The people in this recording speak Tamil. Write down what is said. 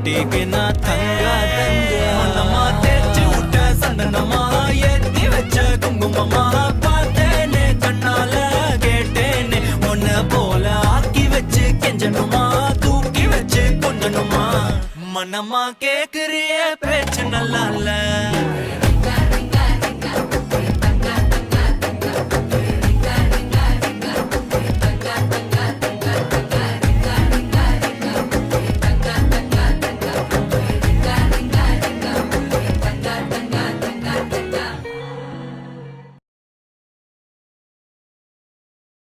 மாட்டிக்கினா தங்க தங்க மனமா தேய்ச்சி விட்ட சந்தனமா ஏத்தி வச்ச குங்குமமா பார்த்தேனே கண்ணால கேட்டேனே உன்னை போல ஆக்கி வச்சு கெஞ்சணுமா தூக்கி வச்சு கொஞ்சணுமா மனமா கேக்குறிய பேச்சு நல்லா இல்ல